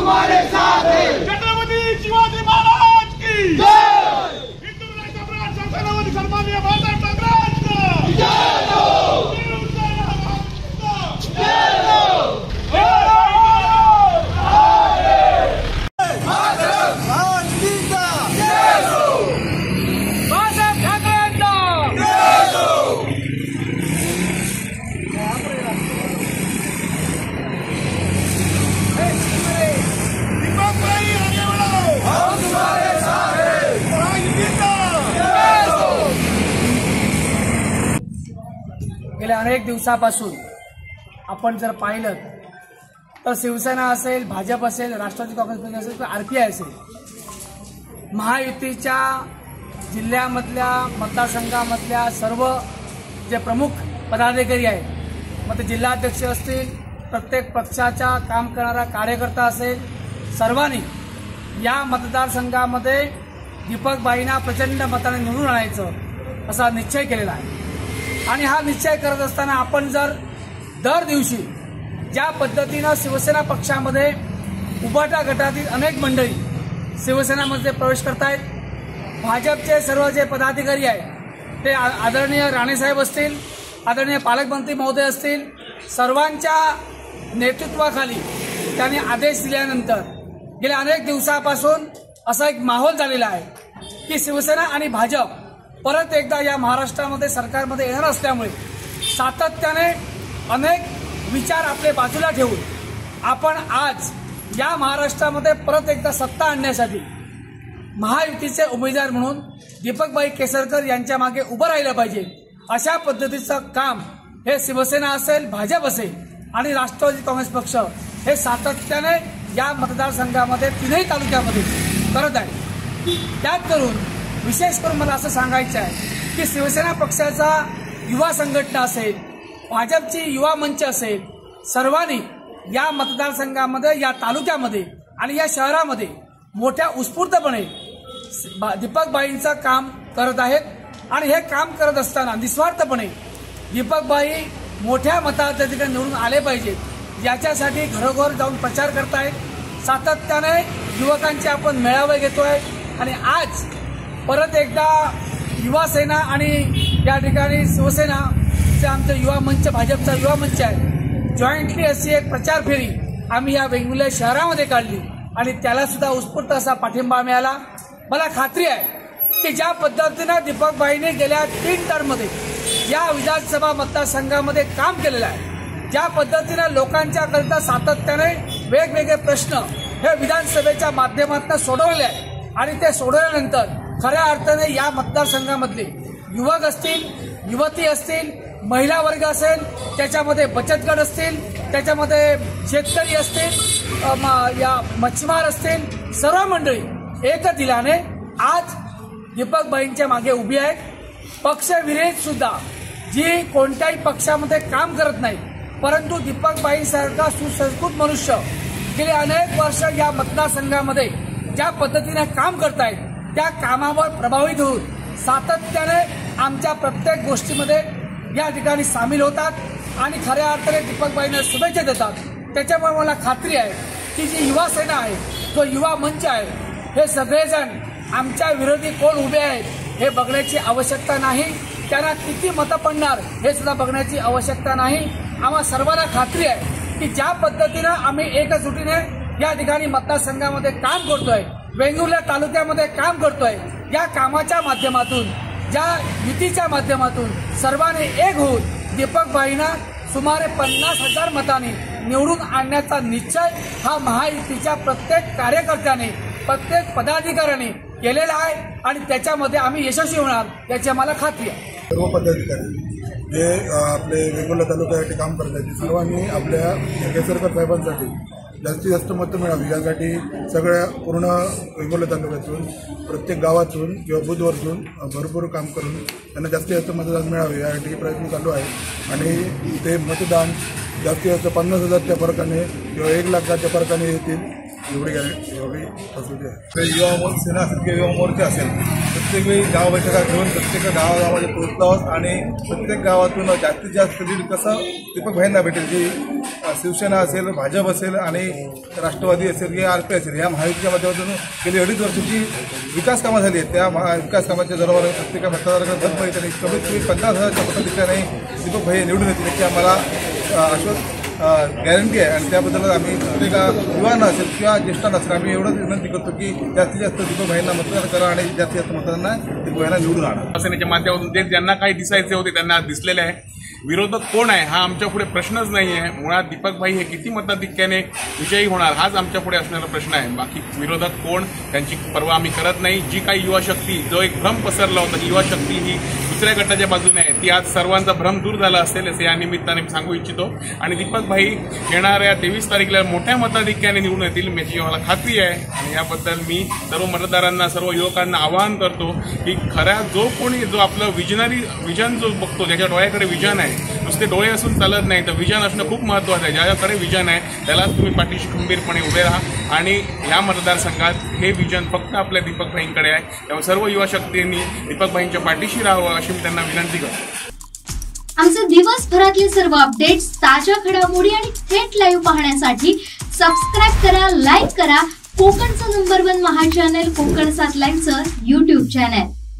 तुम्हारे साथ हैं। छत्रपति शिवाजी महाराज की जय। हिंदू सम्राट छत्रपति सन्माननीय बाळासाहेब ठाकरे जय हो। जय हो। गेल्या अनेक दिवसापासून आपण जर पाहिलं तर शिवसेना असेल, भाजप असेल, राष्ट्रवादी काँग्रेस पक्ष असेल, आरपीआय असेल, महायुतीच्या जिल्ह्यामधल्या मतदारसंघामधल्या सर्व जे प्रमुख पदाधिकारी आहेत, मग ते जिल्हाध्यक्ष असतील, प्रत्येक पक्षाचा काम करणारा कार्यकर्ता असेल, सर्वांनी या मतदारसंघामध्ये दीपकबाईंना प्रचंड मताने निवडून आणायचं असा निश्चय केलेला आहे। आणि हा निश्चय करत असताना आपण जर दर दिवशी ज्या पद्धतीनं शिवसेना पक्षामध्ये उभाटा गटातील अनेक मंडळी शिवसेनेमध्ये प्रवेश करतायत, भाजपचे सर्व जे पदाधिकारी आहेत ते आदरणीय राणेसाहेब असतील, आदरणीय पालकमंत्री महोदय असतील, सर्वांच्या नेतृत्वाखाली त्यांनी आदेश दिल्यानंतर गेल्या अनेक दिवसापासून असा एक माहोल झालेला आहे की शिवसेना आणि भाजप परत एकदा या महाराष्ट्रामध्ये सरकारमध्ये येणार असल्यामुळे सातत्याने अनेक विचार आपले बाजूला ठेवून आपण आज या महाराष्ट्रामध्ये परत एकदा सत्ता आणण्यासाठी महायुतीचे उमेदवार म्हणून दीपकबाई केसरकर यांच्या मागे उभं राहिलं पाहिजे, अशा पद्धतीचं काम हे शिवसेना असेल, भाजप असेल आणि राष्ट्रवादी काँग्रेस पक्ष हे सातत्याने या मतदारसंघामध्ये तीनही तालुक्यामध्ये करत आहे। त्यात करून विशेष करून मला असं सांगायचं आहे की शिवसेना पक्षाचा युवा संघटना असेल, भाजपची युवा मंच असेल, सर्वांनी या मतदारसंघामध्ये, या तालुक्यामध्ये आणि या शहरामध्ये मोठ्या उत्स्फूर्तपणे दीपकबाईंचं काम करत आहेत। आणि हे काम करत असताना निस्वार्थपणे दीपकबाई मोठ्या मताधिक्याने निवडून आले पाहिजेत याच्यासाठी घरोघर जाऊन प्रचार करतायत। सातत्याने युवकांचे आपण मेळावे घेतोय आणि आज परत एकदा युवा सेना आणि या ठिकाणी शिवसेनाचे आमचं युवा मंच, भाजपचा युवा मंच आहे, जॉईंटली अशी एक प्रचार फेरी आम्ही या वेगवेगळ्या शहरामध्ये काढली आणि त्याला सुद्धा उत्स्फूर्त असा पाठिंबा मिळाला। मला खात्री आहे की ज्या पद्धतीनं दीपकबाईंनी गेल्या 3 टर्ममध्ये या विधानसभा मतदारसंघामध्ये काम केलेलं आहे, ज्या पद्धतीनं लोकांच्याकरिता सातत्याने वेगवेगळे प्रश्न हे विधानसभेच्या माध्यमातून सोडवले आहे आणि ते सोडवल्यानंतर खऱ्या अर्थाने या मतदारसंघामधले युवक असतील, युवती असतील, महिला वर्ग असेल, त्याच्यामध्ये बचत गट असतील, त्याच्यामध्ये शेतकरी असतील, या मच्छीमार असतील, सर्व मंडळी एक दिलाने आज दीपकबाईंच्या मागे उभी आहेत। पक्षविरहित सुद्धा जी कोणत्याही पक्षामध्ये काम करत नाही, परंतु दीपकबाईंसारखा सुसंस्कृत मनुष्य गेले अनेक वर्ष या मतदारसंघामध्ये ज्या पद्धतीने काम करतायत त्या कामावर प्रभावित होऊन सातत्याने आमच्या प्रत्येक गोष्टीमध्ये या ठिकाणी सामील होतात आणि खऱ्या अर्थाने दीपकबाईंना शुभेच्छा देतात। त्याच्यामुळे मला खात्री आहे की जी युवा सेना आहे, जो युवा मंच आहे, हे सगळेजण आमच्या विरोधी कोण उभे आहेत हे बघण्याची आवश्यकता नाही, त्यांना किती मतं पडणार हे सुद्धा बघण्याची आवश्यकता नाही। आम्हा सर्वांना खात्री आहे की ज्या पद्धतीनं आम्ही एकजुटीने या ठिकाणी मतदारसंघामध्ये काम करतोय, वेंगुर्ला तालुक्यामध्ये काम करतोय, या कामाच्या माध्यमातून, ज्या युतीच्या माध्यमातून सर्वांनी एक होऊन दीपकबाईंना सुमारे 50,000 मतांनी निवडून आणण्याचा निश्चय हा महायुतीच्या प्रत्येक कार्यकर्त्याने, प्रत्येक पदाधिकाऱ्याने केलेला आहे आणि त्याच्यामध्ये आम्ही यशस्वी होणार याची आम्हाला खात्री आहे। सर्व पदाधिकारी जे आपले वेंगुर्ला तालुक्यासाठी काम करत आहेत सर्वांनी आपल्या केसरकर साहेबांसाठी जास्तीत जास्त मतं मिळावी यासाठी सगळ्या पूर्ण वेंगुर्ला तालुक्यातून, प्रत्येक गावातून किंवा बुथवरतून भरपूर काम करून त्यांना जास्तीत जास्त मतदान मिळावे यासाठी प्रयत्न चालू आहे। आणि ते मतदान जास्तीत जास्त 50,000च्या फरकाने किंवा 1,00,000च्या फरकाने येतील एवढी फसवली आहे। युवा सेना असेल किंवा युवा मोर्चा असेल तर प्रत्येक वेळी गाव बैठका घेऊन प्रत्येक गावागावामध्ये पोहोचलो आहोत आणि प्रत्येक गावातून जास्तीत जास्त लीड कसं दीपक भाईंना भेटेल, जी शिवसेना असेल, भाजप असेल आणि राष्ट्रवादी असेल की RP असेल, या महायुतीच्या माध्यमातून गेली 2.5 वर्षाची विकास कामं झाली आहेत. त्या विकास कामाच्या जोरावर प्रत्येक मतदाराकडे भर पडली. कमीत कमी 50,000च्या मताधिक्याने दीपक भाई निवडून येतील याची आम्हाला गॅरंटी आहे. आणि त्याबद्दल आम्ही प्रत्येक युवांना असेल किंवा ज्येष्ठांना असेल आम्ही एवढंच विनंती करतो की जास्तीत जास्त दीपक भाईंना मतदान करा आणि जास्तीत जास्त मतदारांना दीपक भाईंना निवडून आणा. शिवसेनेच्या माध्यमातून ते ज्यांना काही दिसायचे होते त्यांना आज दिसलेले आहे. विरोधक कोण आहे हा आमच्या पुढे प्रश्नच नाही आहे. मुळात दीपक भाई हे किती मताधिक्याने विजयी होणार हाच आमच्या पुढे असणारा प्रश्न आहे. बाकी विरोधक कोण त्यांची पर्वा आम्ही करत नाही. जी काही युवा शक्ती, जो एक भ्रम पसरला होता की युवा शक्ती ही दुसऱ्या गटाच्या बाजूने आहे, ती आज सर्वांचा भ्रम दूर झाला असेल असे या निमित्ताने मी सांगू इच्छितो. आणि दीपक भाई येणाऱ्या 23 तारखेला मोठ्या मताधिक्याने निवडून येतील याची मला खात्री आहे. आणि याबद्दल मी सर्व मतदारांना, सर्व युवकांना आवाहन करतो की खऱ्या जो कोणी जो आपलं विजन जो बघतो, ज्याच्या डोळ्याकडे विजन आहे, नुसते डोळे असून चालत नाही तर विजन असणं खूप महत्त्वाचं आहे. ज्याच्याकडे विजन आहे त्यालाच तुम्ही पाठीशी खंबीरपणे उभे राहा. आणि या मतदारसंघात हे विजन फक्त आपल्या दीपक भाईंकडे आहे. त्यामुळे सर्व युवा शक्तींनी दीपक भाईंच्या पाठीशी राहावं अशी मी त्यांना विनंती करतो. आमचे दिवसभरातले सर्व अपडेट्स, ताज्या घडामोडी आणि थेट लाईव्ह पाहण्यासाठी सबस्क्राईब करा, लाईक करा कोकणचं नंबर 1 महा चॅनल कोकण 7 लाईव्हचं YouTube चॅनल.